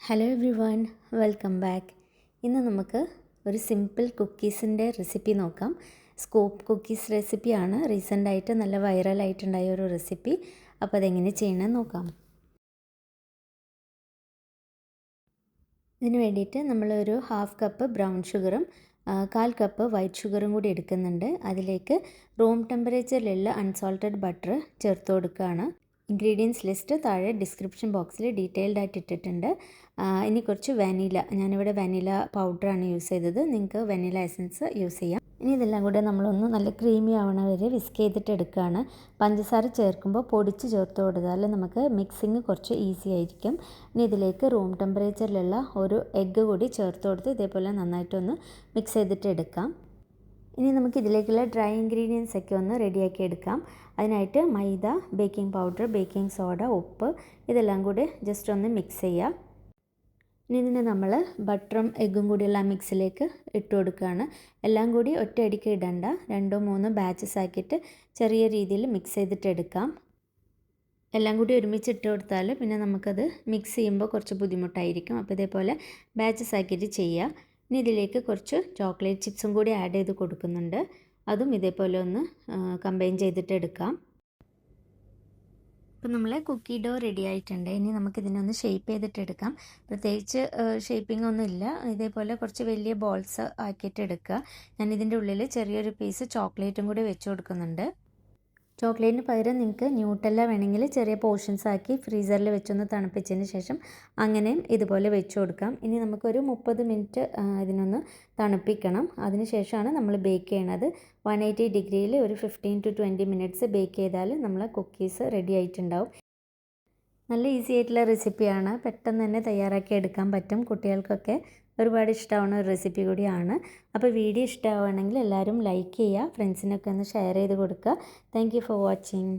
Hello every one, welcome back. ഇന്ന് നമുക്ക് ഒരു സിമ്പിൾ കുക്കീസിൻ്റെ റെസിപ്പി നോക്കാം. സ്കൂപ്പ് കുക്കീസ് റെസിപ്പിയാണ്. റീസെൻ്റായിട്ട് നല്ല വൈറലായിട്ടുണ്ടായ ഒരു റെസിപ്പി. അപ്പോൾ അതെങ്ങനെ ചെയ്യണമെന്ന് നോക്കാം. ഇതിന് വേണ്ടിയിട്ട് നമ്മളൊരു 1/2 കപ്പ് ബ്രൗൺ ഷുഗറും 1/4 കപ്പ് വൈറ്റ് ഷുഗറും കൂടി എടുക്കുന്നുണ്ട്. അതിലേക്ക് റൂം ടെമ്പറേച്ചറിലുള്ള അൺസോൾട്ടഡ് ബട്ടർ ചേർത്ത് കൊടുക്കുകയാണ്. ഇൻഗ്രീഡിയൻസ് ലിസ്റ്റ് താഴെ ഡിസ്ക്രിപ്ഷൻ ബോക്സിൽ ഡീറ്റെയിൽഡ് ആയിട്ട് ഇട്ടിട്ടുണ്ട്. ഇനി കുറച്ച് വാനില, ഞാനിവിടെ വാനില പൗഡറാണ് യൂസ് ചെയ്തത്. നിങ്ങൾക്ക് വാനില എസൻസ് യൂസ് ചെയ്യാം. ഇനി ഇതെല്ലാം കൂടെ നമ്മളൊന്ന് നല്ല ക്രീമി ആവണ വരെ വിസ്ക് ചെയ്തിട്ട് എടുക്കുകയാണ്. പഞ്ചസാര ചേർക്കുമ്പോൾ പൊടിച്ച് ചേർത്ത് കൊടുത്താൽ നമുക്ക് മിക്സിങ് കുറച്ച് ഈസി ആയിരിക്കും. ഇനി ഇതിലേക്ക് റൂം ടെമ്പറേച്ചറിലുള്ള ഒരു എഗ്ഗ് കൂടി ചേർത്ത് കൊടുത്ത് ഇതേപോലെ നന്നായിട്ടൊന്ന് മിക്സ് ചെയ്തിട്ട് എടുക്കാം. ഇനി നമുക്ക് ഇതിലേക്കുള്ള ഡ്രൈ ഇൻഗ്രീഡിയൻസ് ഒക്കെ ഒന്ന് റെഡിയാക്കി എടുക്കാം. അതിനായിട്ട് മൈദ, ബേക്കിംഗ് പൗഡർ, ബേക്കിംഗ് സോഡ, ഉപ്പ് ഇതെല്ലാം കൂടി ജസ്റ്റ് ഒന്ന് മിക്സ് ചെയ്യുക. ഇനി ഇതിനെ നമ്മൾ ബട്ടറും എഗ്ഗും കൂടിയുള്ള ആ മിക്സിലേക്ക് ഇട്ട് കൊടുക്കുകയാണ്. എല്ലാം കൂടി ഒറ്റയടിക്ക് ഇടണ്ട, 2-3 ബാച്ചസ് ആക്കിയിട്ട് ചെറിയ രീതിയിൽ മിക്സ് ചെയ്തിട്ട് എടുക്കാം. എല്ലാം കൂടി ഒരുമിച്ച് ഇട്ട് കൊടുത്താൽ പിന്നെ നമുക്കത് മിക്സ് ചെയ്യുമ്പോൾ കുറച്ച് ബുദ്ധിമുട്ടായിരിക്കും. അപ്പോൾ ഇതേപോലെ ബാച്ചസ് ആക്കിയിട്ട് ചെയ്യുക. ഇനി ഇതിലേക്ക് കുറച്ച് ചോക്ലേറ്റ് ചിപ്സും കൂടി ആഡ് ചെയ്ത് കൊടുക്കുന്നുണ്ട്. അതും ഇതേപോലെ ഒന്ന് കമ്പൈൻ ചെയ്തിട്ട് എടുക്കാം. ഇപ്പം നമ്മൾ കുക്കി ഡോ റെഡി ആയിട്ടുണ്ട്. ഇനി നമുക്കിതിനൊന്ന് ഷേപ്പ് ചെയ്തിട്ട് എടുക്കാം. പ്രത്യേകിച്ച് ഷേപ്പിംഗ് ഒന്നും ഇല്ല. ഇതേപോലെ കുറച്ച് വലിയ ബോൾസ് ആക്കിയിട്ട് എടുക്കുക. ഞാൻ ഇതിൻ്റെ ഉള്ളിൽ ചെറിയൊരു പീസ് ചോക്ലേറ്റും കൂടി വെച്ച് കൊടുക്കുന്നുണ്ട്. ചോക്ലേറ്റിന് പകരം നിങ്ങൾക്ക് ന്യൂട്ടെല്ല വേണമെങ്കിൽ ചെറിയ പോർഷൻസ് ആക്കി ഫ്രീസറിൽ വെച്ചൊന്ന് തണുപ്പിച്ചതിന് ശേഷം അങ്ങനെയും ഇതുപോലെ വെച്ച് കൊടുക്കാം. ഇനി നമുക്കൊരു 30 മിനിറ്റ് ഇതിനൊന്ന് തണുപ്പിക്കണം. അതിന് ശേഷമാണ് നമ്മൾ ബേക്ക് ചെയ്യണത്. 180 ഡിഗ്രിയിൽ ഒരു 15 to 20 മിനിറ്റ്സ് ബേക്ക് ചെയ്താൽ നമ്മൾ കുക്കീസ് റെഡി ആയിട്ടുണ്ടാവും. നല്ല ഈസി ആയിട്ടുള്ള റെസിപ്പിയാണ്. പെട്ടെന്ന് തന്നെ തയ്യാറാക്കി എടുക്കാൻ പറ്റും. കുട്ടികൾക്കൊക്കെ ഒരുപാട് ഇഷ്ടമാവുന്ന ഒരു റെസിപ്പി കൂടിയാണ്. അപ്പോൾ വീഡിയോ ഇഷ്ടമാവുകയാണെങ്കിൽ എല്ലാവരും ലൈക്ക് ചെയ്യുക, ഫ്രണ്ട്സിനൊക്കെ ഒന്ന് ഷെയർ ചെയ്ത് കൊടുക്കുക. Thank you for watching.